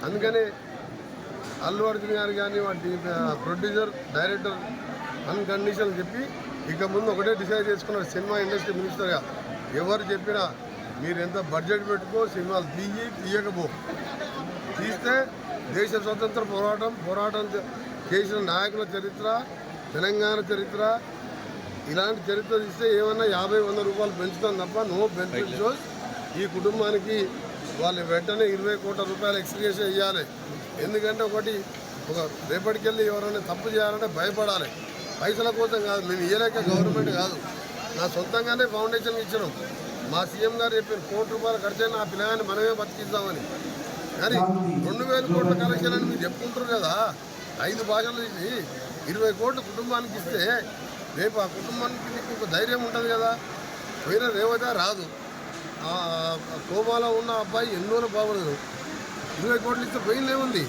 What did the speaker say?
అందుకని అల్లు అర్జున్ గారు కానీ వాటి ప్రొడ్యూసర్ డైరెక్టర్ అన్కండిషన్ చెప్పి ఇక ముందు ఒకటే డిసైడ్ చేసుకున్నారు సినిమా ఇండస్ట్రీ మినిస్టర్గా ఎవరు చెప్పినా మీరు ఎంత బడ్జెట్ పెట్టుకో సినిమాలు తీయకపో తీస్తే దేశ స్వతంత్ర పోరాటం చేసిన నాయకుల చరిత్ర తెలంగాణ చరిత్ర ఇలాంటి చరిత్ర తీస్తే ఏమన్నా 50-100 రూపాయలు పెంచుతాం తప్ప నో బెనిఫిట్ షోస్. ఈ కుటుంబానికి వాళ్ళు వెంటనే 20 కోట్ల రూపాయలు ఎక్స్గ్రేషన్ ఇవ్వాలి. ఎందుకంటే ఒక రేపటికెళ్ళి ఎవరైనా తప్పు చేయాలంటే భయపడాలి. పైసల కోసం కాదు, మేము ఇయ్యలేక గవర్నమెంట్ కాదు, నా సొంతంగానే ఫౌండేషన్ ఇచ్చినాం. మా సీఎం గారు చెప్పారు 1 కోటి రూపాయలు ఖర్చు అయిన ఆ పిల్లగాన్ని మనమే బతికిద్దామని. కానీ 2000 కోట్ల కలెక్షన్ అని మీరు చెప్పుకుంటారు కదా, 5 భాషలు ఇచ్చి 20 కోట్లు కుటుంబానికి ఇస్తే రేపు ఆ కుటుంబానికి మీకు ఒక ధైర్యం ఉంటుంది కదా. పోయిన రేవత రాదు, కోమాలో ఉన్న అబ్బాయి ఎన్నో బాగుండదు, 20 కోట్లు ఇస్తే పోయిందేముంది.